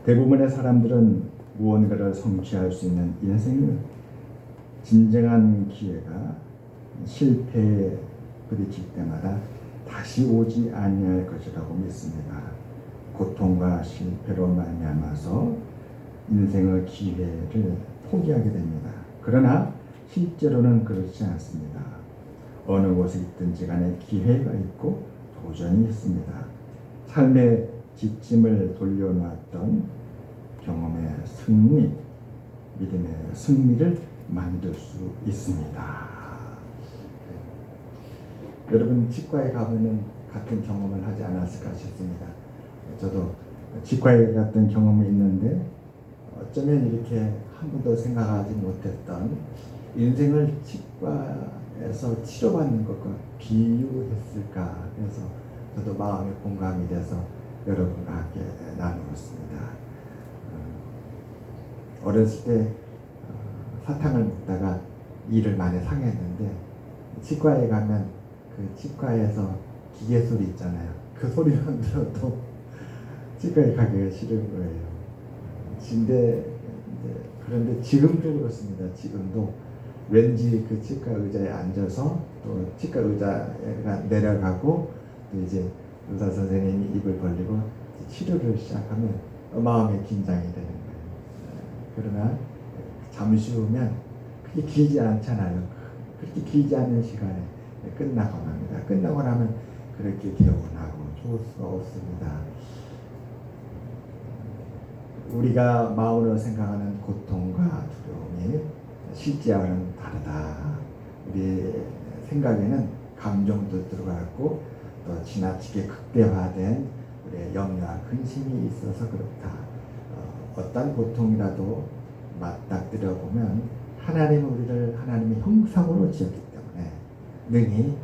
대부분의 사람들은 무언가를 성취할 수 있는 인생의 진정한 기회가 실패에 부딪힐 때마다 다시 오지 아니할 것이라고 믿습니다. 고통과 실패로 말미암아서 인생의 기회를 포기하게 됩니다. 그러나 실제로는 그렇지 않습니다. 어느 곳에 있든지 간에 기회가 있고 도전이 있습니다. 삶의 지침을 돌려놓았던 경험의 승리, 믿음의 승리를 만들 수 있습니다. 여러분 치과에 가보면 같은 경험을 하지 않았을까 싶습니다. 저도 치과에 갔던 경험이 있는데 어쩌면 이렇게 한 번도 생각하지 못했던 인생을 치과에서 치료받는 것과 비유했을까 해서 저도 마음이 공감이 돼서 여러분과 함께 나누었습니다. 어렸을 때 사탕을 먹다가 이를 많이 상했는데 치과에 가면 그 치과에서 기계 소리 있잖아요. 그 소리만 들어도 치과에 가기가 싫은 거예요. 그런데 지금도 그렇습니다. 지금도 왠지 그 치과 의자에 앉아서 또 치과 의자가 내려가고 또 이제 의사 선생님이 입을 벌리고 치료를 시작하면 마음에 긴장이 되는 거예요. 그러나 잠시 후면 그렇게 길지 않잖아요. 그렇게 길지 않은 시간에 끝나고 납니다. 끝나고 나면 그렇게 개운하고 좋을 수가 없습니다. 우리가 마음으로 생각하는 고통과 두려움이 실제와는 다르다. 우리 생각에는 감정도 들어가고 또 지나치게 극대화된 우리의 염려와 근심이 있어서 그렇다. 어떤 고통이라도 맞닥뜨려 보면 하나님은 우리를 하나님의 형상으로 지었기 때문에 능히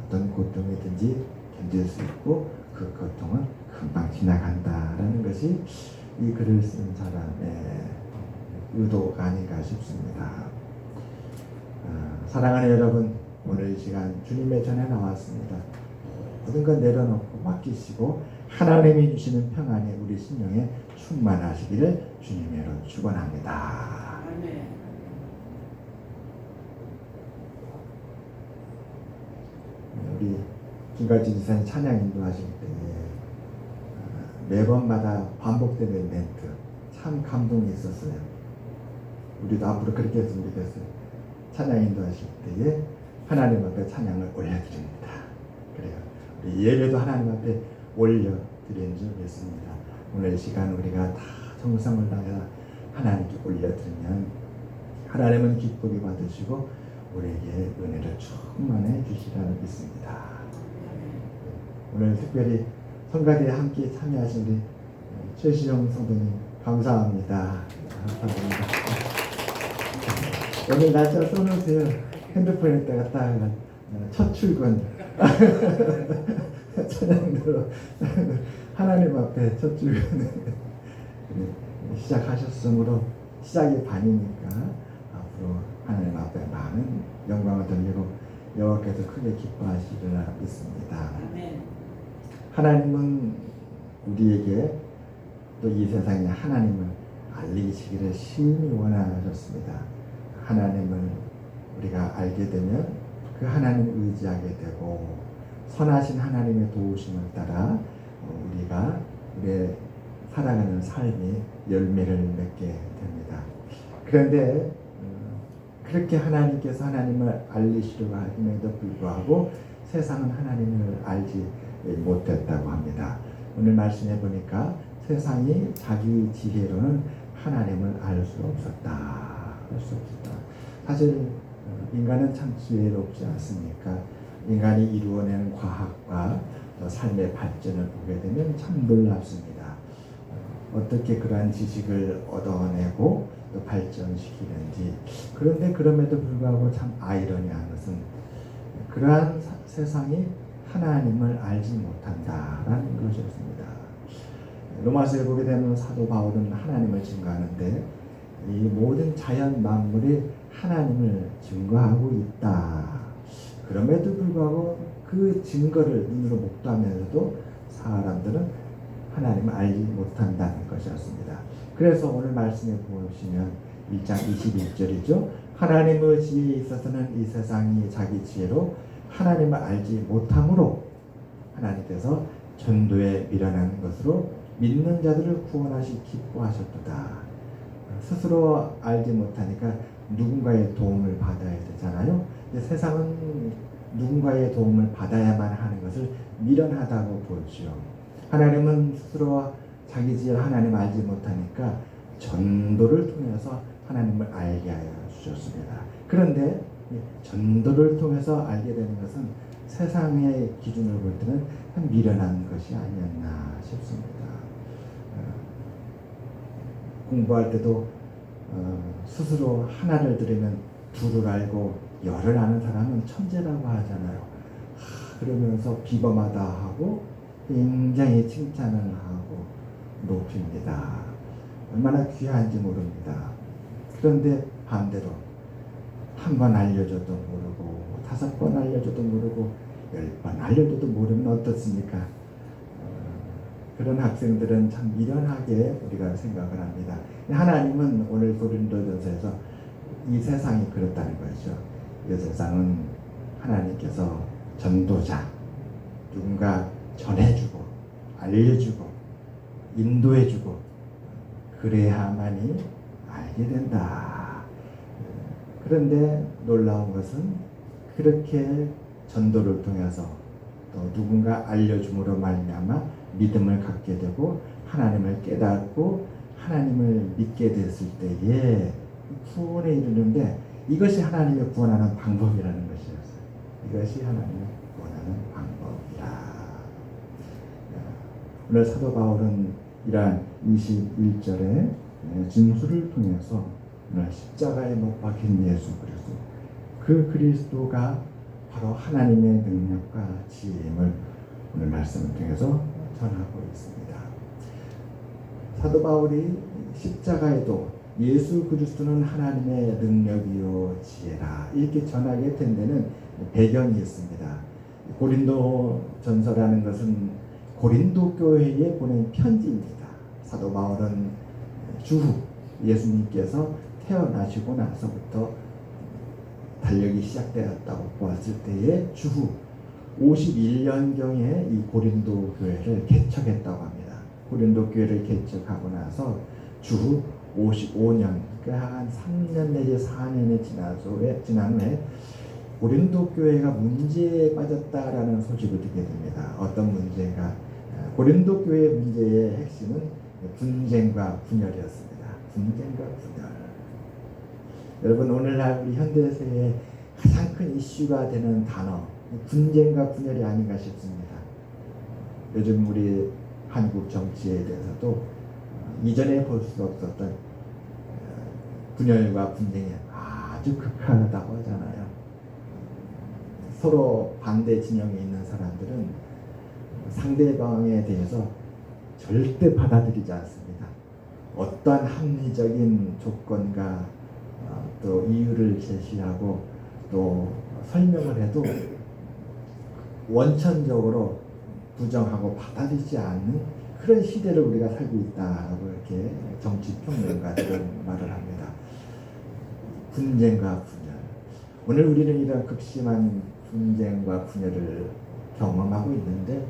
어떤 고통이든지 견딜 수 있고 그 고통은 금방 지나간다라는 것이 이 글을 쓴 사람의 의도가 아닌가 싶습니다. 사랑하는 여러분, 오늘 이 시간 주님의 전에 나왔습니다. 모든 것 내려놓고 맡기시고 하나님이 주시는 평안이 우리 심령에 충만하시기를 주님의 이름으로 축원합니다. 아멘. 우리 김가진 지사님 찬양 인도하실 때 매번마다 반복되는 멘트 참 감동이 있었어요. 우리도 앞으로 그렇게 했으면 좋겠어요. 찬양 인도하실 때에 하나님 앞에 찬양을 올려드립니다. 그래요. 우리 예배도 하나님 앞에 올려드리는 줄 믿습니다. 오늘 이 시간 우리가 다 정성을 다해서 하나님께 올려드리면 하나님은 기쁘게 받으시고 우리에게 은혜를 충만해 주시라는 믿습니다. 오늘 특별히 성가대에 함께 참여하신 우리 최시영 성도님 감사합니다. 감사합니다. 오늘 날짜 써놓으세요. 핸드폰에다가 딱 첫 출근 찬양으로 하나님 앞에 첫 출근 시작하셨으므로 시작이 반이니까 앞으로 하나님 앞에 많은 영광을 돌리고 여호와께서 크게 기뻐하시리라 믿습니다. 아멘. 하나님은 우리에게 또 이 세상에 하나님을 알리시기를 심히 원하셨습니다. 하나님을 우리가 알게 되면 그 하나님을 의지하게 되고 선하신 하나님의 도우심을 따라 우리가 우리의 살아가는 삶이 열매를 맺게 됩니다. 그런데 그렇게 하나님께서 하나님을 알리시려고 함에도 불구하고 세상은 하나님을 알지 못했다고 합니다. 오늘 말씀해 보니까 세상이 자기 지혜로는 하나님을 알 수 없었다. 사실 인간은 참 지혜롭지 않습니까? 인간이 이루어내는 과학과 삶의 발전을 보게 되면 참 놀랍습니다. 어떻게 그러한 지식을 얻어내고 또 발전시키는지. 그런데 그럼에도 불구하고 참 아이러니한 것은 그러한 세상이 하나님을 알지 못한다라는 것이었습니다. 로마서에 보게 되면 사도 바울은 하나님을 증거하는데 이 모든 자연 만물이 하나님을 증거하고 있다. 그럼에도 불구하고 그 증거를 눈으로 목도하면서도 사람들은 하나님을 알지 못한다는 것이었습니다. 그래서 오늘 말씀에 보시면 1장 21절이죠. 하나님의 지혜에 있어서는 이 세상이 자기 지혜로 하나님을 알지 못함으로 하나님께서 전도에 미련한 것으로 믿는 자들을 구원하시 기뻐하셨도다. 스스로 알지 못하니까 누군가의 도움을 받아야 되잖아요. 세상은 누군가의 도움을 받아야만 하는 것을 미련하다고 보죠. 하나님은 스스로 자기 지혜를 하나님 알지 못하니까 전도를 통해서 하나님을 알게 하여 주셨습니다. 그런데 전도를 통해서 알게 되는 것은 세상의 기준으로 볼 때는 미련한 것이 아니었나 싶습니다. 공부할 때도 스스로 하나를 들으면 둘을 알고 열을 아는 사람은 천재라고 하잖아요. 그러면서 비범하다 하고 굉장히 칭찬을 하고 높입니다. 얼마나 귀한지 모릅니다. 그런데 반대로 한 번 알려줘도 모르고 5번 알려줘도 모르고 10번 알려줘도 모르면 어떻습니까? 그런 학생들은 참 미련하게 우리가 생각을 합니다. 하나님은 오늘 고린도전서에서 이 세상이 그렇다는 거죠. 이 세상은 하나님께서 전도자, 누군가 전해주고 알려주고 인도해주고 그래야만이 알게 된다. 그런데 놀라운 것은 그렇게 전도를 통해서 또 누군가 알려줌으로 말미암아 믿음을 갖게 되고 하나님을 깨닫고 하나님을 믿게 됐을 때에 구원에 이르는데 이것이 하나님의 구원하는 방법이라는 것이었어요. 이것이 하나님의 구원하는 방법이라. 오늘 사도 바울은 이러한 21절의 진술을 통해서 오늘 십자가에 못 박힌 예수 그리스도, 그 그리스도가 바로 하나님의 능력과 지혜임을 오늘 말씀을 통해서 전하고 있습니다. 사도 바울이 십자가에도 예수 그리스도는 하나님의 능력이요 지혜라 이렇게 전하게 된 데는 배경이 있습니다. 고린도 전서라는 것은 고린도 교회에 보낸 편지입니다. 사도 바울은 주후 예수님께서 태어나시고 나서부터 달력이 시작되었다고 보았을 때에 주후 51년경에 이 고린도 교회를 개척했다고 합니다. 고린도 교회를 개척하고 나서 주후 55년, 그러니까 한 3년 내지 4년이 지난 후에 고린도 교회가 문제에 빠졌다라는 소식을 듣게 됩니다. 어떤 문제가? 고린도 교회 문제의 핵심은 분쟁과 분열이었습니다. 분쟁과 분열. 여러분 오늘날 우리 현대세의 가장 큰 이슈가 되는 단어 분쟁과 분열이 아닌가 싶습니다. 요즘 우리 한국 정치에 대해서도 이전에 볼 수 없었던 분열과 분쟁이 아주 극하다고 하잖아요. 서로 반대 진영에 있는 사람들은 상대방에 대해서 절대 받아들이지 않습니다. 어떠한 합리적인 조건과 또 이유를 제시하고 또 설명을 해도 원천적으로 부정하고 받아들이지 않는 그런 시대를 우리가 살고 있다고 이렇게 정치평론가들은 말을 합니다. 분쟁과 분열. 오늘 우리는 이런 극심한 분쟁과 분열을 경험하고 있는데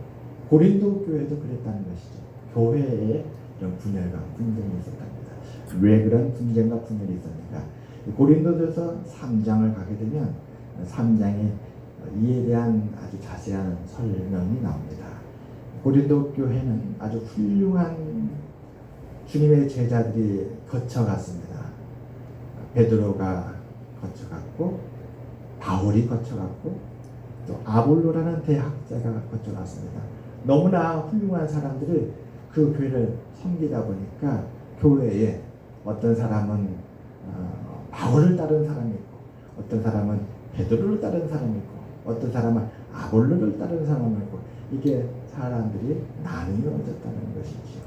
고린도 교회도 그랬다는 것이죠. 교회에 이런 분열과 분쟁이 있었답니다. 왜 그런 분쟁과 분열이 있었는가? 고린도전서 3장을 가게 되면 3장에 이에 대한 아주 자세한 설명이 나옵니다. 고린도 교회는 아주 훌륭한 주님의 제자들이 거쳐갔습니다. 베드로가 거쳐갔고 바울이 거쳐갔고 또 아볼로라는 대학자가 거쳐갔습니다. 너무나 훌륭한 사람들을 그 교회를 섬기다 보니까 교회에 어떤 사람은 바울을 따르는 사람이 있고 어떤 사람은 베드로를 따르는 사람이 있고 어떤 사람은 아볼로를 따르는 사람이 있고 이게 사람들이 나뉘어졌다는 것이죠.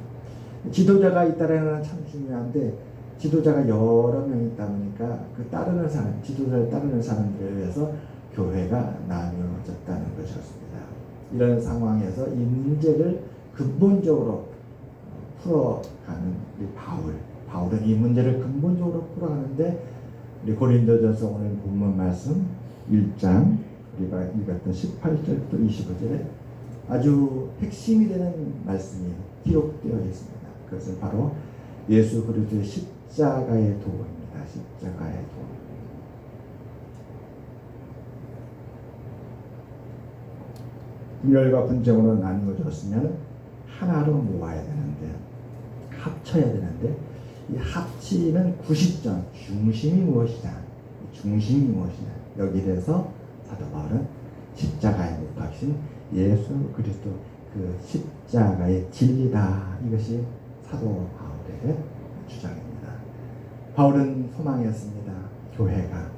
지도자가 있다는 건 참 중요한데 지도자가 여러 명 있다 보니까 그 따르는 사람, 지도자를 따르는 사람들에 의해서 교회가 나뉘어졌다는 것이었습니다. 이런 상황에서 이 문제를 근본적으로 풀어가는 우리 바울은 이 문제를 근본적으로 풀어가는데 우리 고린도전서 오늘 본문 말씀 1장 우리가 읽었던 18절부터 25절에 아주 핵심이 되는 말씀이 기록되어 있습니다. 그것은 바로 예수 그리스도의 십자가의 도입니다. 십자가의 도. 분열과 분쟁으로 나누어졌으면 하나로 모아야 되는데 합쳐야 되는데 이 합치는 구시점 중심이 무엇이냐 중심이 무엇이냐 여기에 대해서 사도 바울은 십자가에 못 박힌 예수 그리스도 그 십자가의 진리다 이것이 사도 바울의 주장입니다. 바울은 소망했습니다. 교회가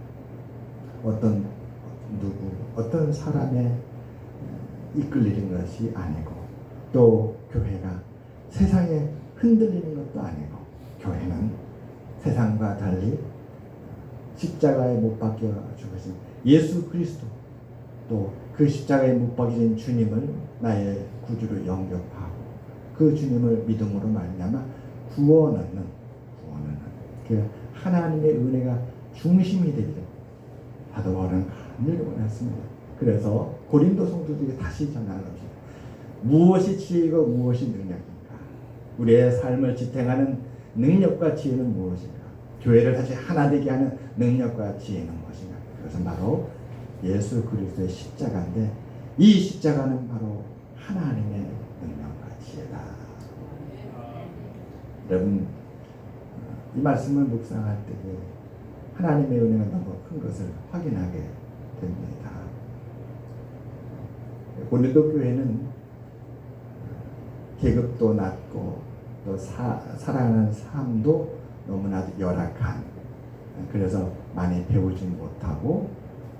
어떤 사람의 이끌리는 것이 아니고 또 교회가 세상에 흔들리는 것도 아니고 교회는 세상과 달리 십자가에 못 박혀 죽으신 예수 그리스도 또 그 십자가에 못 박히신 주님을 나의 구주로 영접하고 그 주님을 믿음으로 말미암아 구원하는 그 하나님의 은혜가 중심이 되기를 사도 바울은 간절히 원했습니다. 그래서 고린도 성도들에게 다시 전하는 것입니다. 무엇이 지혜이고 무엇이 능력인가? 우리의 삶을 지탱하는 능력과 지혜는 무엇인가? 교회를 다시 하나 되게 하는 능력과 지혜는 무엇인가? 그것은 바로 예수 그리스도의 십자가인데 이 십자가는 바로 하나님의 능력과 지혜다. 여러분 이 말씀을 묵상할 때에 하나님의 은혜가 너무 큰 것을 확인하게 됩니다. 고린도 교회는 계급도 낮고 또 살아가는 삶도 너무나도 열악한 그래서 많이 배우지 못하고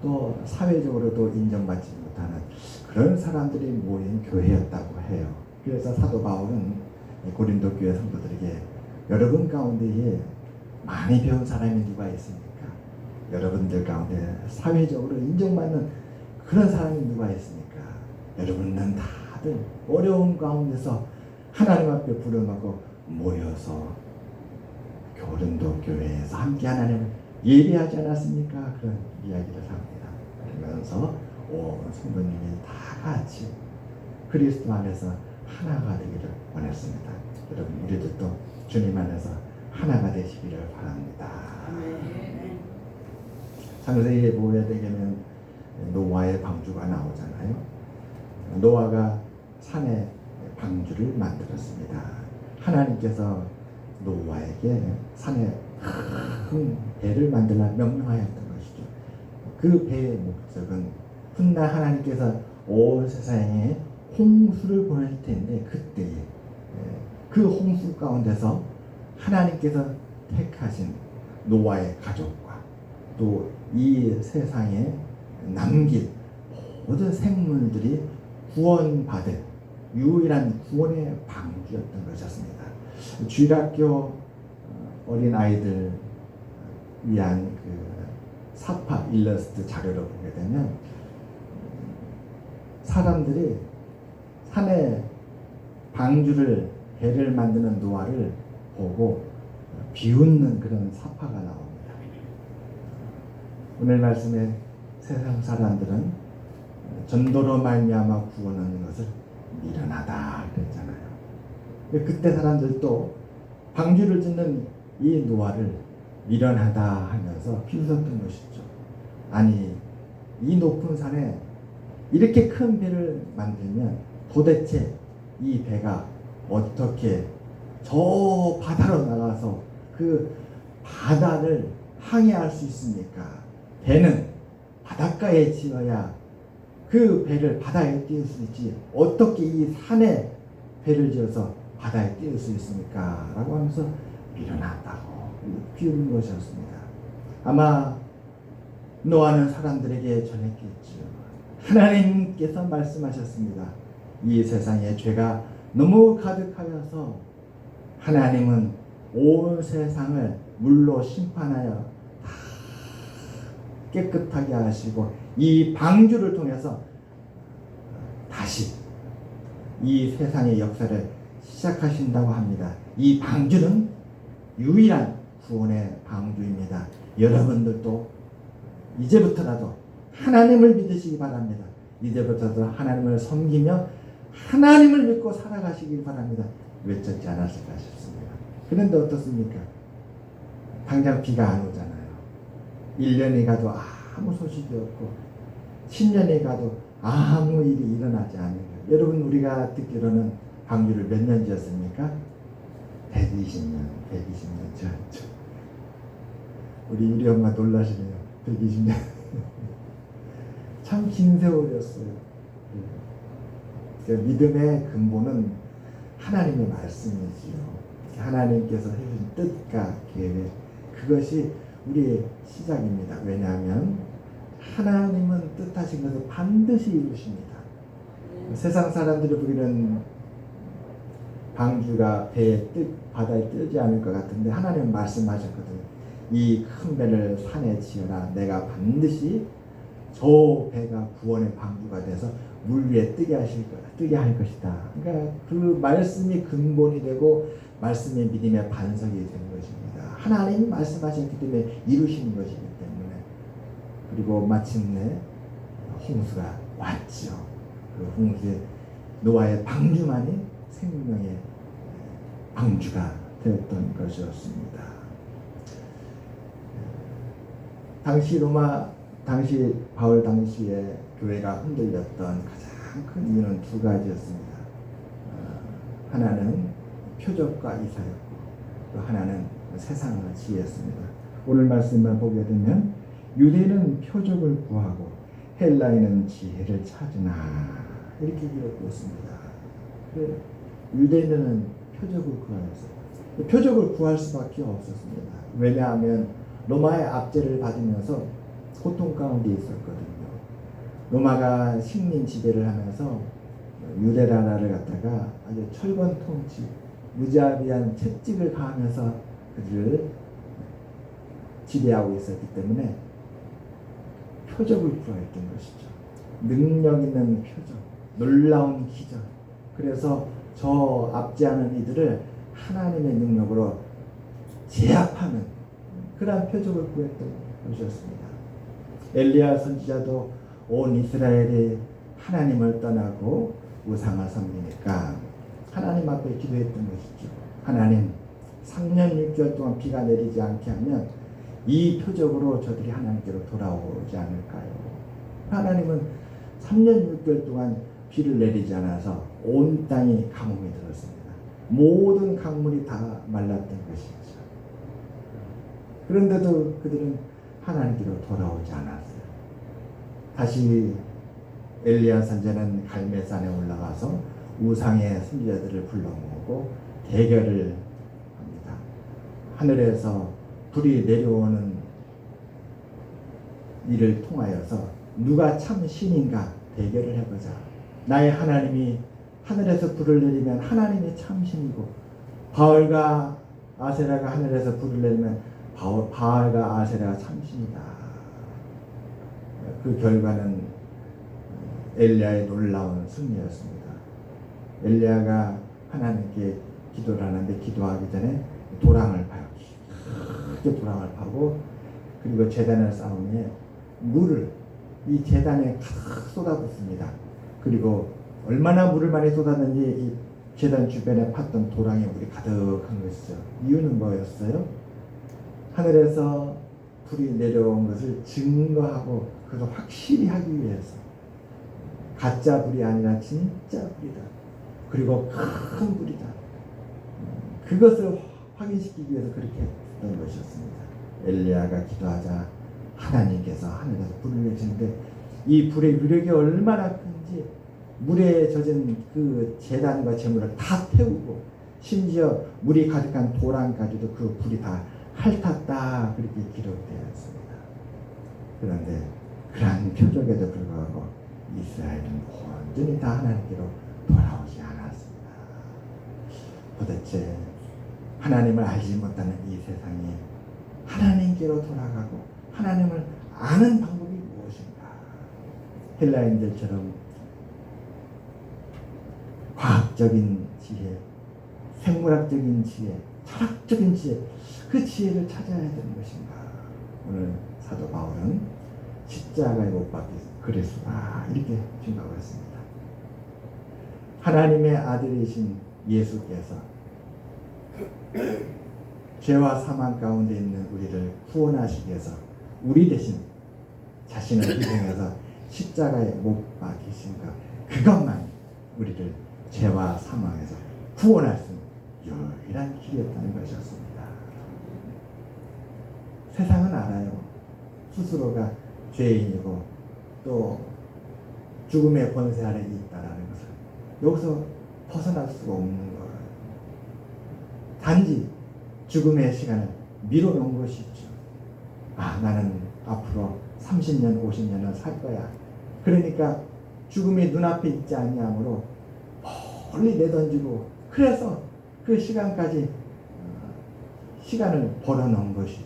또 사회적으로도 인정받지 못하는 그런 사람들이 모인 교회였다고 해요. 그래서 사도 바울은 고린도 교회 성도들에게 여러분 가운데에 많이 배운 사람이 누가 있습니까? 여러분들 가운데 사회적으로 인정받는 그런 사람이 누가 있습니까? 여러분은 다들 어려운 가운데서 하나님 앞에 부름하고 모여서 고린도 교회에서 함께 하나님을 예배하지 않았습니까? 그런 이야기를 합니다. 그러면서 온 성도님이 다 같이 그리스도 안에서 하나가 되기를 원했습니다. 여러분 우리도 또 주님 안에서 하나가 되시기를 바랍니다. 창세기에 보게 되면 노아의 방주가 나오잖아요. 노아가 산에 방주를 만들었습니다. 하나님께서 노아에게 산에 큰 배를 만들라 명령하였던 것이죠. 그 배의 목적은 훗날 하나님께서 온 세상에 홍수를 보낼 텐데 그때에 그 홍수 가운데서 하나님께서 택하신 노아의 가족과 또 이 세상에 남길 모든 생물들이 구원받을 유일한 구원의 방주였던 것이었습니다. 주일학교 어린아이들 위한 그 사파 일러스트 자료를 보게 되면 사람들이 산에 방주를 배를 만드는 노아를 보고 비웃는 그런 사파가 나옵니다. 오늘 말씀에 세상 사람들은 전도로 말미암아 구원하는 것을 미련하다 그랬잖아요. 그때 사람들도 방주를 짓는 이 노아를 미련하다 하면서 비웃었던 것이죠. 아니 이 높은 산에 이렇게 큰 배를 만들면 도대체 이 배가 어떻게 저 바다로 나가서 그 바다를 항해할 수 있습니까? 배는 바닷가에 지어야 그 배를 바다에 띄울 수 있지 어떻게 이 산에 배를 지어서 바다에 띄울 수 있습니까? 라고 하면서 미련하다고 비웃는 것이었습니다. 아마 노아는 사람들에게 전했겠지요. 하나님께서 말씀하셨습니다. 이 세상에 죄가 너무 가득하여서 하나님은 온 세상을 물로 심판하여 다 깨끗하게 하시고 이 방주를 통해서 다시 이 세상의 역사를 시작하신다고 합니다. 이 방주는 유일한 구원의 방주입니다. 여러분들도 이제부터라도 하나님을 믿으시기 바랍니다. 이제부터도 하나님을 섬기며 하나님을 믿고 살아가시길 바랍니다. 외쳤지 않았을까 싶습니다. 그런데 어떻습니까? 당장 비가 안 오잖아요. 1년이 가도 아무 소식이 없고 10년이 가도 아무 일이 일어나지 않는 거예요. 여러분, 우리가 듣기로는 방주를 몇 년 지었습니까? 120년 지었죠. 우리 엄마 놀라시네요. 120년. 참 긴 세월이었어요. 믿음의 근본은 하나님의 말씀이지요. 하나님께서 해주신 뜻과 계획, 그것이 우리의 시작입니다. 왜냐하면 하나님은 뜻하신 것을 반드시 이루십니다. 세상 사람들이 보기는 방주가 바다에 뜨지 않을 것 같은데 하나님은 말씀하셨거든요. 이 큰 배를 산에 지어라. 내가 반드시 저 배가 구원의 방주가 돼서 물 위에 뜨게 할 것이다. 그러니까 그 말씀이 근본이 되고 말씀이 믿음의 반석이 된 것입니다. 하나님이 말씀하셨기 때문에 이루시는 것이기 때문에. 그리고 마침내 홍수가 왔죠. 그 홍수에 노아의 방주만이 생명의 방주가 되었던 것이었습니다. 당시 바울 당시에 교회가 흔들렸던 가장 큰 이유는 두 가지였습니다. 하나는 표적과 이사였고 또 하나는 세상의 지혜였습니다. 오늘 말씀만 보게 되면 유대인은 표적을 구하고 헬라인은 지혜를 찾으나 이렇게 기록되어 있습니다. 유대인은 표적을 구하였어요. 표적을 구할 수밖에 없었습니다. 왜냐하면 로마의 압제를 받으면서 고통 가운데 있었거든요. 로마가 식민 지배를 하면서 유대 나라를 갖다가 아주 철권 통치, 무자비한 채찍을 가하면서 그들을 지배하고 있었기 때문에 표적을 구하였던 것이죠. 능력 있는 표적, 놀라운 기적. 그래서 저 압제하는 이들을 하나님의 능력으로 제압하는 그러한 표적을 구했던 것이었습니다. 엘리야 선지자도 온 이스라엘이 하나님을 떠나고 우상을 섬기니까 하나님 앞에 기도했던 것이죠. 하나님, 3년 6개월 동안 비가 내리지 않게 하면 이 표적으로 저들이 하나님께로 돌아오지 않을까요? 하나님은 3년 6개월 동안 비를 내리지 않아서 온 땅이 가뭄이 들었습니다. 모든 강물이 다 말랐던 것이죠. 그런데도 그들은 하나님께로 돌아오지 않았어요. 다시 엘리야 선지자는 갈멜산에 올라가서 우상의 선지자들을 불러 모으고 대결을 합니다. 하늘에서 불이 내려오는 일을 통하여서 누가 참 신인가 대결을 해보자. 나의 하나님이 하늘에서 불을 내리면 하나님이 참 신이고, 바알과 아세라가 하늘에서 불을 내리면 바알과 아세라가 참 신이다. 그 결과는 엘리야의 놀라운 승리였습니다. 엘리야가 하나님께 기도를 하는데 기도하기 전에 도랑을 파요. 크게 도랑을 파고, 그리고 제단을 쌓으며 물을 이 제단에 가득 쏟아붓습니다. 그리고 얼마나 물을 많이 쏟았는지 이 제단 주변에 팠던 도랑에 물이 가득한 것이죠. 이유는 뭐였어요? 하늘에서 불이 내려온 것을 증거하고 그것을 확실히 하기 위해서. 가짜 불이 아니라 진짜 불이다. 그리고 큰 불이다. 그것을 확인시키기 위해서 그렇게 했던 것이었습니다. 엘리야가 기도하자 하나님께서 하늘에서 불을 내리시는데 이 불의 위력이 얼마나 큰지 물에 젖은 그 제단과 제물을 다 태우고, 심지어 물이 가득한 도랑까지도 그 불이 다 핥았다, 그렇게 기록되어 있습니다. 그런데 그러한 표적에도 불구하고 이스라엘은 온전히 다 하나님께로 돌아오지 않았습니다. 도대체 하나님을 알지 못하는 이 세상에 하나님께로 돌아가고 하나님을 아는 방법이 무엇인가? 헬라인들처럼 과학적인 지혜, 생물학적인 지혜, 철학적인 지혜, 그 지혜를 찾아야 되는 것인가? 오늘 사도 바울은 십자가에 못 박힌 그리스도다 이렇게 증거했습니다. 하나님의 아들이신 예수께서 죄와 사망 가운데 있는 우리를 구원하시기 위해서 우리 대신 자신을 희생해서 십자가에 못 박히신 것, 그것만 우리를 죄와 사망에서 구원할 수 있는 유일한 길이었다는 것이었습니다. 세상은 알아요. 스스로가 죄인이고 또 죽음의 권세 아래 있다라는 것을. 여기서 벗어날 수가 없는 거예요. 단지 죽음의 시간을 미뤄놓은 것이죠. 나는 앞으로 30년, 50년을 살 거야. 그러니까 죽음이 눈앞에 있지 않냐므로 멀리 내던지고, 그래서 그 시간까지 시간을 벌어놓은 것이죠.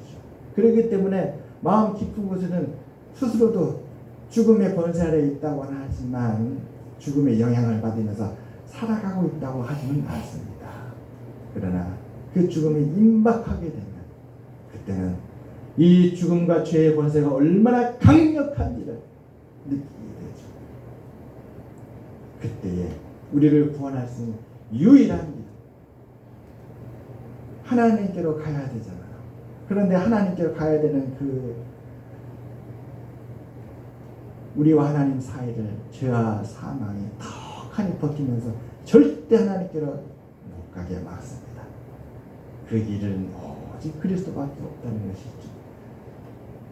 그렇기 때문에 마음 깊은 곳에는 스스로도 죽음의 권세 아래 있다고 하지만 죽음의 영향을 받으면서 살아가고 있다고 하지는 않습니다. 그러나 그 죽음이 임박하게 되면 그때는 이 죽음과 죄의 권세가 얼마나 강력한지를 느끼게 되죠. 그때에 우리를 구원할 수 있는 유일한 길, 하나님께로 가야 되잖아요. 그런데 하나님께로 가야 되는 그 우리와 하나님 사이를 죄와 사망이 턱하니 버티면서 절대 하나님께로 못 가게 막습니다. 그 길은 오직 그리스도밖에 없다는 것이죠.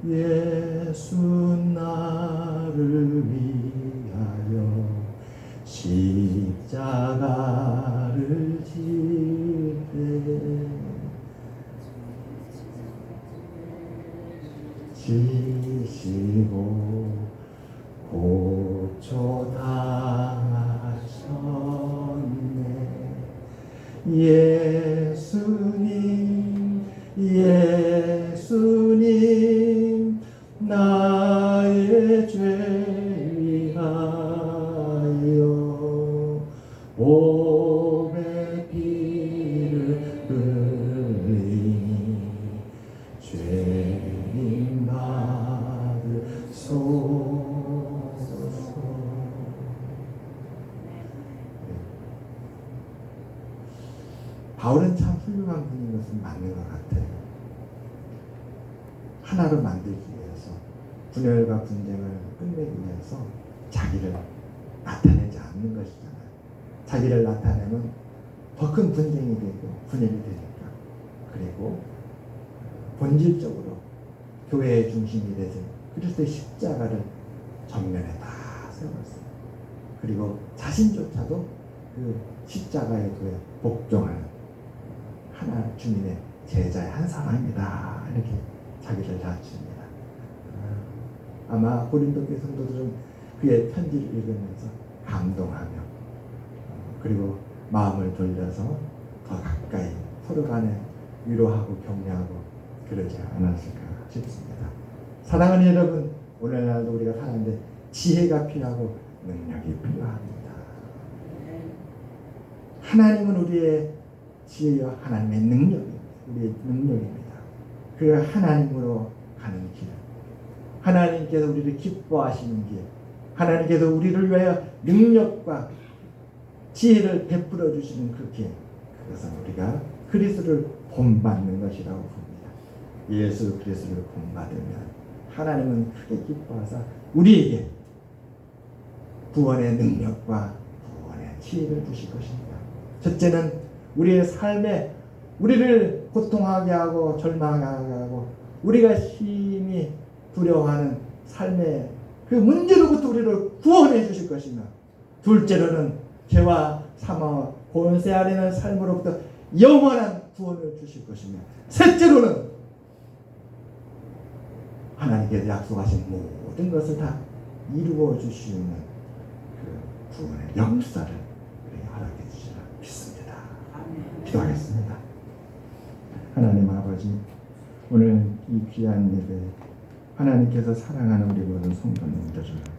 예수 나를 위하여 십자가를 지시고 고초 당하셨네. 예수님 나의 죄 위하여 몸에 피를 흘리니 죄인 받으소서. 바울은 참 훌륭한 분인 것은 맞는 것 같아요. 하나로 만들기 위해서, 분열과 분쟁을 끝내기 위해서 자기를 나타내지 않는 것이잖아요. 자기를 나타내면 더 큰 분쟁이 되고 분열이 되니까. 그리고 본질적으로 교회의 중심이 되신 그리스도의 십자가를 정면에 다 세웠어요. 그리고 자신조차도 그 십자가에 도에 복종하는 하나 주님의 제자의 한 사람이다, 이렇게 자기를 낮춥니다. 아마 고린도 교회 성도들은 그의 편지를 읽으면서 감동하며 그리고 마음을 돌려서 더 가까이 서로 간에 위로하고 격려하고 그러지 않았을까 싶습니다. 사랑하는 여러분, 오늘날도 우리가 사는데 지혜가 필요하고 능력이 필요합니다. 하나님은 우리의 지혜와 하나님의 능력입니다. 우리의 능력입니다. 그 하나님으로 가는 길, 하나님께서 우리를 기뻐하시는 길, 하나님께서 우리를 위하여 능력과 지혜를 베풀어 주시는 그 길, 그것은 우리가 그리스도를 본받는 것이라고 봅니다. 예수 그리스도를 본받으면 하나님은 크게 기뻐하사 우리에게 구원의 능력과 구원의 지혜를 주실 것입니다. 첫째는 우리의 삶에 우리를 고통하게 하고 절망하게 하고 우리가 심히 두려워하는 삶의 그 문제로부터 우리를 구원해 주실 것이며, 둘째로는 죄와 사망 권세 아래는 삶으로부터 영원한 구원을 주실 것이며, 셋째로는 하나님께서 약속하신 모든 것을 다 이루어 주시는 그 구원의 역사를 우리에게 허락해 주시라 믿습니다. 기도하겠습니다. 하나님 아버지, 오늘 이 귀한 예배 하나님께서 사랑하는 우리 모든 성도님들을